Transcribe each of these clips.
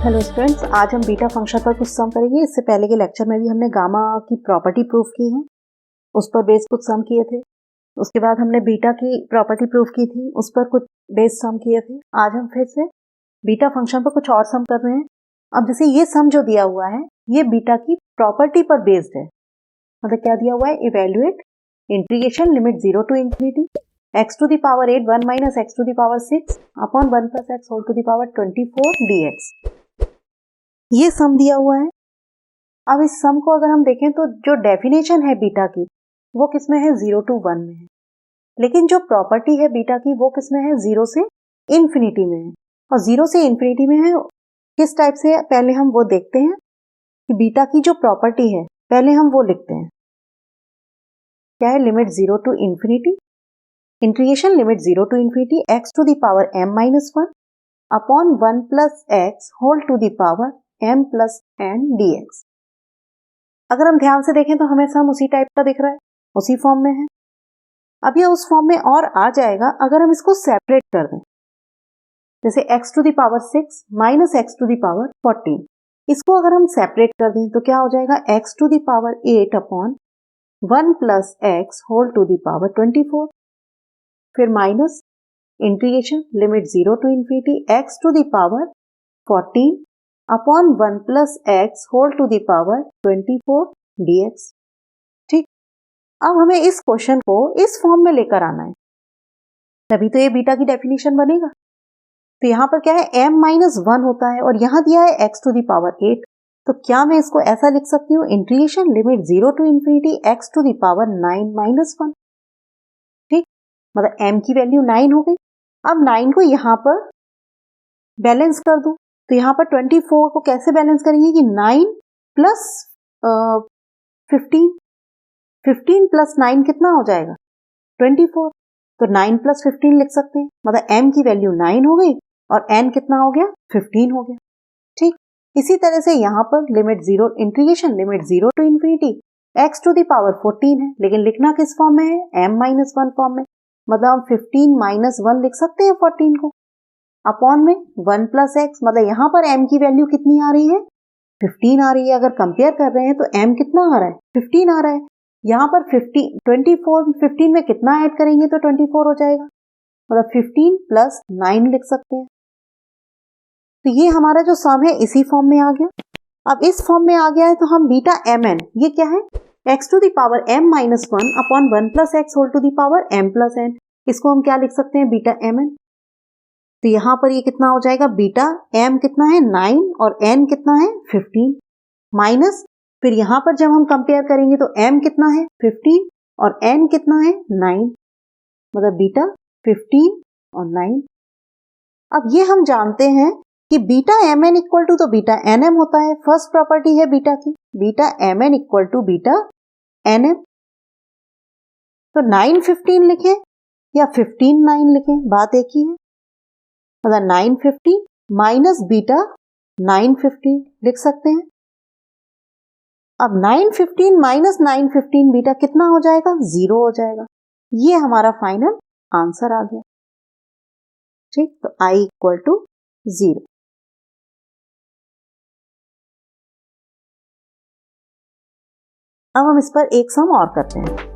Hello students, आज हम beta function पर कुछ सम करेंगे। इससे पहले के लेक्चर में भी हमने गामा की प्रॉपर्टी प्रूफ की है, उस पर बेस कुछ सम किए थे। उसके बाद हमने बीटा की प्रॉपर्टी प्रूफ की थी, उस पर कुछ बेस सम किए थे। आज हम फिर से बीटा फंक्शन पर कुछ और सम कर रहे हैं। अब जैसे ये सम जो दिया हुआ है ये बीटा की प्रॉपर्टी पर बेस्ड है। मतलब क्या दिया हुआ है, evaluate integration limit 0 to infinity x to the power 8 1 minus x to the power 6 upon 1 plus x whole to the power 24 dx। ये सम दिया हुआ है। अब इस सम को अगर हम देखें तो जो डेफिनेशन है बीटा की वो किसमें है, 0 to 1 में है। लेकिन जो प्रॉपर्टी है बीटा की वो किसमें है, 0 से इन्फिनिटी में है। और 0 से इन्फिनिटी में है किस टाइप से है, पहले हम वो देखते हैं कि बीटा की जो प्रॉपर्टी है पहले हम वो लिखते हैं। क्या है, limit 0 to infinity integration limit 0 to infinity x to the power m minus 1 upon 1 plus x whole to the power m plus n dx। अगर हम ध्यान से देखें तो हमें सम उसी टाइप का दिख रहा है, उसी फॉर्म में है। अब ये उस फॉर्म में और आ जाएगा अगर हम इसको सेपरेट कर दें। जैसे x to the power 6 minus x to the power 14, इसको अगर हम सेपरेट कर दें तो क्या हो जाएगा, x to the power 8 upon 1 plus x whole to the power 24, फिर minus integration limit 0 to infinity x to the power 14 upon 1 plus x whole to the power 24 dx। ठीक, अब हमें इस क्वेश्चन को इस फॉर्म में लेकर आना है, तभी तो ये बीटा की डेफिनेशन बनेगा। तो यहां पर क्या है, m minus 1 होता है और यहां दिया है x to the power 8। तो क्या मैं इसको ऐसा लिख सकती हूँ, integration limit 0 to infinity x to the power 9 minus 1। ठीक, मतलब m की वैल्यू 9 हो गई। अब 9 को यहां पर बैलेंस कर दूं तो यहां पर 24 को कैसे बैलेंस करेंगे कि 9 प्लस 15 प्लस 9 कितना हो जाएगा, 24। तो 9 प्लस 15 लिख सकते हैं। मतलब m की वैल्यू 9 हो गई और n कितना हो गया, 15 हो गया। ठीक, इसी तरह से यहां पर limit 0 integration limit 0 to infinity x to the power 14 है, लेकिन लिखना किस फॉर्म में है, m minus 1 फॉर्म में। मतलब हम 15 minus 1 लिख सकते हैं 14 को, अपॉन में 1 plus x। मतलब यहां पर m की वैल्यू कितनी आ रही है, 15 आ रही है। अगर कंपेयर कर रहे हैं तो m कितना आ रहा है, 15 आ रहा है। यहां पर 15 में कितना ऐड करेंगे तो 24 हो जाएगा। मतलब 15 plus 9 लिख सकते हैं। तो ये हमारा जो सम है इसी फॉर्म में आ गया। अब इस फॉर्म में आ गया है तो हम बीटा mn, ये क्या है, x to the power m minus 1 upon 1 plus x whole to the power m plus n, इसको हम क्या लिख सकते हैं, बीटा mn। तो यहां पर ये कितना हो जाएगा, बीटा m कितना है 9 और n कितना है 15, माइनस फिर यहां पर जब हम कंपेयर करेंगे तो m कितना है 15 और n कितना है 9, मतलब बीटा 15 और 9। अब ये हम जानते हैं कि बीटा mn इक्वल टू तो बीटा nm होता है। फर्स्ट प्रॉपर्टी है बीटा की, beta mn equal to beta nm। तो 9 15 लिखें या 15 9 लिखें, बात एक ही है। मतलब 9 15 माइनस बीटा 9 15 लिख सकते हैं। अब 9 15 माइनस 9 15 बीटा कितना हो जाएगा, 0 हो जाएगा। ये हमारा फाइनल आंसर आ गया। ठीक, तो i इक्वल टू 0। अब हम इस पर एक सम और करते हैं।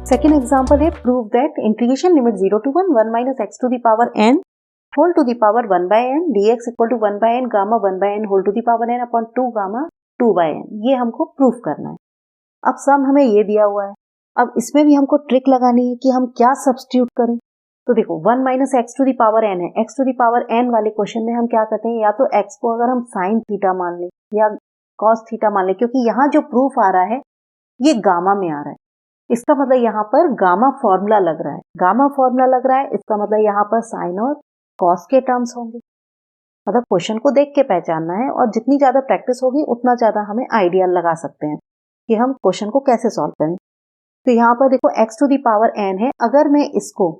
सेकेंड एग्जाम्पल है, prove that integration limit 0 to 1 minus x to the power n whole to the power 1 by n dx equal to 1 by n gamma 1 by n whole to the power n upon 2 gamma 2 by n। ये हमको proof करना है। अब सम हमें ये दिया हुआ है। अब इसमें भी हमको ट्रिक लगानी है कि हम क्या सब्स्टिट्यूट करें। तो देखो 1 minus x to the power n है, x to the power n वाले क्वेश्चन में हम क्या करते हैं, या तो x को अगर हम साइन थीटा मान लें या कॉस थीटा मान लें, क्योंकि यहाँ जो प्रूफ आ रहा है ये गामा में आ रहा है। इसका मतलब यहाँ पर गामा फॉर्मूला लग रहा है, गामा फॉर्मूला लग रहा है, इसका मतलब यहाँ पर साइन और कॉस के टर्म्स होंगे। मतलब क्वेश्चन को देख के पहचानना है और जितनी ज्यादा प्रैक्टिस होगी उतना ज्यादा हमें आइडिया लगा सकते हैं कि हम क्वेश्चन को कैसे सॉल्व करें। तो यहाँ पर देखो x to the power n है, अगर मैं इसको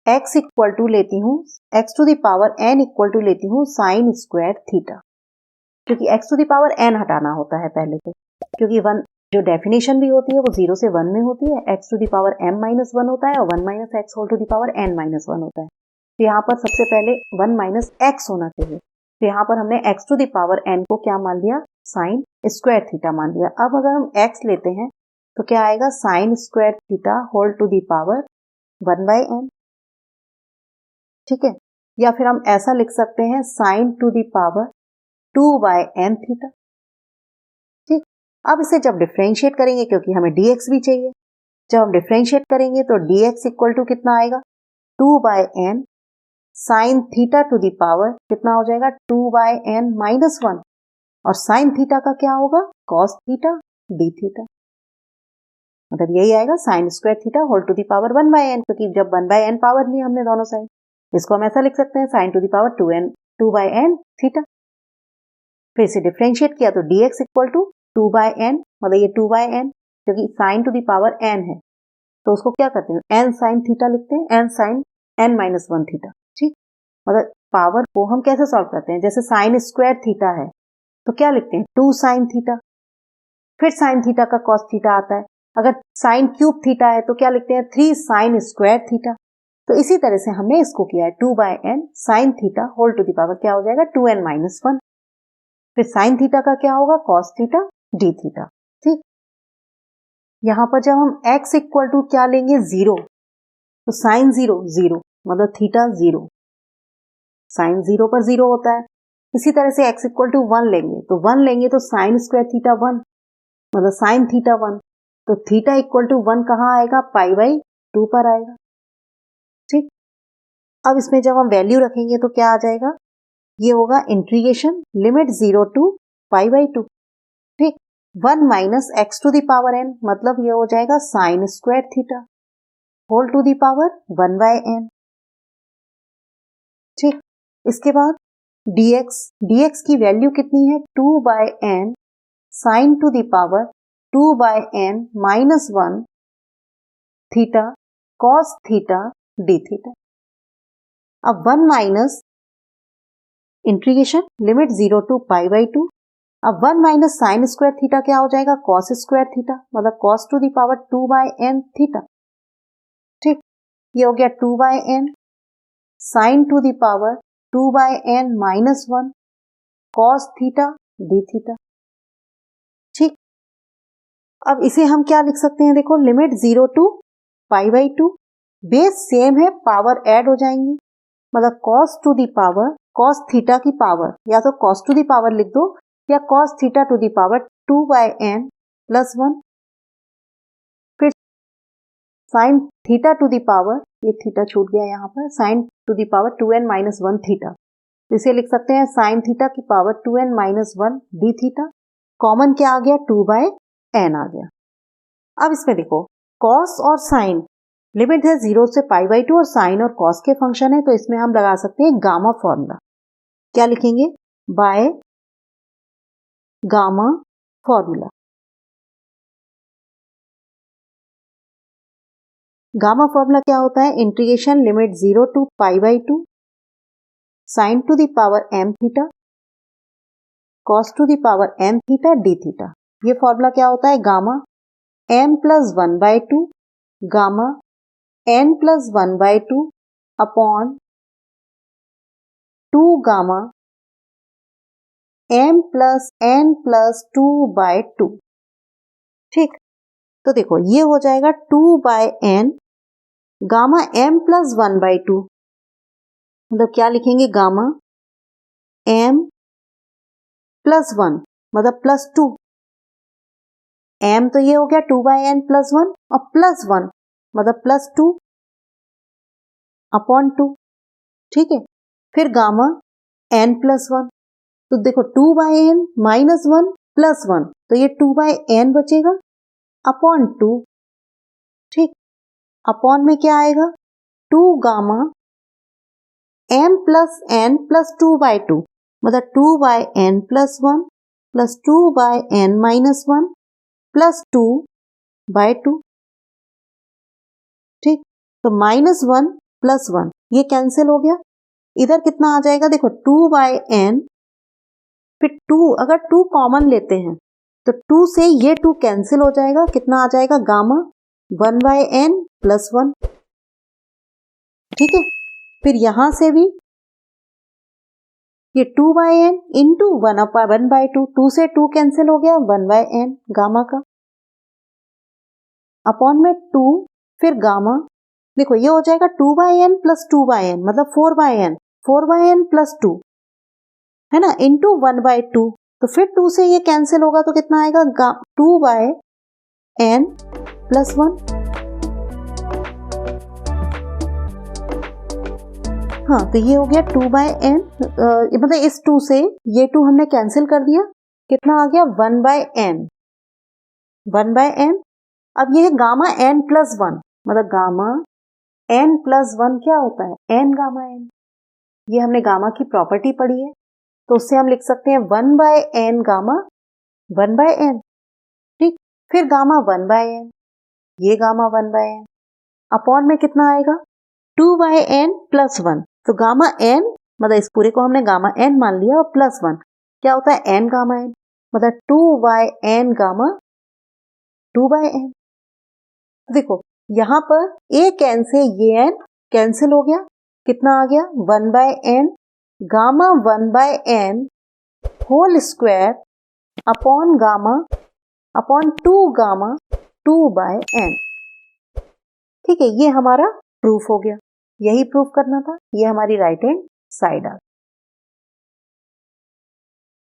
x इक्वल टू लेती हूँ, x to the power n equal to लेती हूँ साइन स्क्वायर थीटा, क्योंकि x to the power n हटाना होता है पहले तो, क्योंकि 1 जो डेफिनेशन भी होती है वो 0 से 1 में होती है, x to the power m minus 1 होता है और 1 minus x whole to the power n minus 1 होता है। तो यहाँ पर सबसे पहले 1 माइनस एक्स होना चाहिए। तो यहाँ पर हमने x to the power n को क्या मान लिया, साइन स्क्वायर थीटा मान लिया। अब अगर हम x लेते हैं तो क्या आएगा, sine square theta whole to the power 1 by n। ठीक है, या फिर हम ऐसा लिख सकते हैं sine to the power 2 by n theta. ठीक, अब इसे जब डिफरेंशिएट करेंगे, क्योंकि हमें dx भी चाहिए, जब हम डिफरेंशिएट करेंगे तो dx इक्वल टू कितना आएगा, 2 by n sine theta to the power कितना हो जाएगा, 2 बाई n माइनस 1, और साइन थीटा का क्या होगा, कॉस थीटा डी थीटा। मतलब यही आएगा sine square theta whole to the power 1 by n, क्योंकि जब 1 बाई n पावर ली हमने दोनों साइड, इसको हम ऐसा लिख सकते हैं sine to the power 2 by n theta. फिर इसे डिफरेंशिएट किया तो dx equal to 2 by n, मतलब ये 2 बाई n, क्योंकि sine to the power n है तो उसको क्या करते हैं, n साइन थीटा लिखते हैं, n sine n minus 1 theta. ठीक, मतलब पावर को हम कैसे सॉल्व करते हैं, जैसे साइन स्क्वायर थीटा है तो क्या लिखते हैं, 2 साइन थीटा, फिर साइन थीटा का कॉस थीटा आता है। अगर साइन क्यूब थीटा है तो क्या लिखते हैं, 3 साइन स्क्वायर थीटा। तो इसी तरह से हमने इसको किया है 2 by n sine theta whole to the power क्या हो जाएगा, 2n माइनस 1। फिर साइन थीटा का क्या होगा, कॉस थीटा डी थीटा। ठीक, यहां पर जब हम x इक्वल टू क्या लेंगे, 0, तो साइन 0 0, मतलब थीटा 0, साइन 0 पर 0 होता है। इसी तरह से x इक्वल टू 1 लेंगे तो 1 लेंगे तो साइन स्क्वायर थीटा 1, मतलब साइन थीटा 1, तो थीटा इक्वल टू 1 कहाँ आएगा, पाई बाई 2 पर आएगा। ठीक, अब इसमें जब हम वैल्यू रखेंगे तो क्या आ जाएगा, ये होगा integration limit 0 to pi by 2। ठीक, 1 minus x to the power n, मतलब ये हो जाएगा sine square theta whole to the power 1 by n। ठीक, इसके बाद dx की वैल्यू कितनी है, 2 by n sine to the power 2 by n minus 1 theta cos theta d theta. अब 1 minus integration limit 0 to pi by 2, अब 1 minus sign square theta क्या हो जाएगा, कॉस स्क्वायर थीटा, मतलब cos to the power 2 by n theta. ठीक, ये हो गया 2 by n sine to the power 2 by n minus 1 cos theta d theta. ठीक, अब इसे हम क्या लिख सकते हैं, देखो limit 0 to pi by 2, base same है, पावर ऐड हो जाएंगी, मतलब cos to the power cos theta की पावर या तो कॉस टू द पावर लिख दो या cos theta to the power 2 by n plus 1, फिर sine theta to the power, ये थीटा छूट गया यहाँ पर, sine to the power 2n minus 1 theta, तो इसे लिख सकते हैं साइन थीटा की power 2n minus 1 d theta. Common क्या आ गया, 2 बाय n आ गया। अब इसमें देखो कॉस और साइन लिमिट है 0 से पाई बाई 2 और साइन और कॉस के फंक्शन है, तो इसमें हम लगा सकते हैं गामा फॉर्मूला। क्या लिखेंगे, by gamma formula. Gamma formula क्या होता है, integration limit 0 to pi by 2 sine to the power m theta cos to the power m theta d theta. ये फॉर्मूला क्या होता है, gamma m plus 1 by 2 gamma n plus 1 by 2 upon 2 gamma m plus n plus 2 by 2। ठीक, तो देखो ये हो जाएगा 2 by n gamma m plus 1 by 2, मतलब क्या लिखेंगे, गामा m प्लस 1 मतलब प्लस 2, m तो ये हो गया 2 बाय n प्लस 1 और प्लस 1 मतलब प्लस 2 अपॉन 2। ठीक है, फिर गामा n प्लस 1, तो देखो 2 बाय n माइनस 1 प्लस 1, तो ये 2 बाय n बचेगा अपॉन 2। ठीक, अपॉन में क्या आएगा, 2 gamma m plus n plus 2 by 2, मतलब 2 by n plus 1 plus 2 by n minus 1 plus 2 by 2। ठीक, तो माइनस 1 प्लस 1 ये कैंसिल हो गया, इधर कितना आ जाएगा, देखो 2 बाय n, फिर 2 अगर 2 कॉमन लेते हैं तो 2 से ये 2 कैंसिल हो जाएगा, कितना आ जाएगा गामा 1/n प्लस 1। ठीक है, फिर यहां से भी ये 2/n इंटू 1/2, 2 से 2 कैंसिल हो गया 1/n गामा का, अपॉन में 2, फिर गामा, देखो ये हो जाएगा 2/n प्लस 2/n मतलब 4/n प्लस 2 है ना, इंटू 1/2, तो फिर 2 से ये कैंसिल होगा तो कितना आएगा 2/n प्लस 1। हाँ, तो ये हो गया 2/n, मतलब इस 2 से ये 2 हमने कैंसिल कर दिया, कितना आ गया 1/n। अब ये है गामा n प्लस 1, मतलब गामा n प्लस 1 क्या होता है n गामा n। ये हमने गामा की प्रॉपर्टी पढ़ी है, तो उससे हम लिख सकते हैं 1/n गामा 1/n। ठीक, फिर गामा 1/n, ये गामा 1/n, अपॉन में कितना आएगा 2/n प्लस 1, तो गामा n, मतलब इस पूरे को हमने गामा n मान लिया, और प्लस 1 क्या होता है n गामा n, मतलब 2/n गामा 2/n। देखो यहां पर एक n से ये n कैंसिल हो गया, कितना आ गया 1/n gamma 1/n whole square upon gamma upon 2 gamma 2/n। ठीक है, ये हमारा प्रूफ हो गया, यही प्रूफ करना था, ये हमारी राइट हैंड साइड आ गई।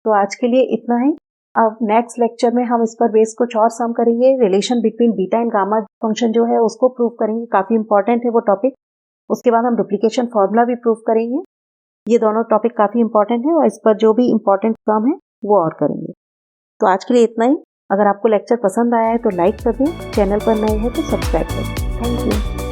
तो आज के लिए इतना ही। अब नेक्स्ट लेक्चर में हम इस पर बेस कुछ और सम करेंगे, relation between beta and gamma function जो है उसको प्रूव करेंगे, काफी इंपॉर्टेंट है वो टॉपिक। उसके बाद हम डुप्लीकेशन फॉर्मूला भी प्रूव करेंगे। ये दोनों टॉपिक काफी इंपॉर्टेंट है और इस पर जो भी इंपॉर्टेंट सम है वो और करेंगे। तो आज के लिए इतना ही। अगर आपको लेक्चर पसंद आया है तो लाइक कर दें, चैनल पर नए हैं तो सब्सक्राइब करें। Thank you.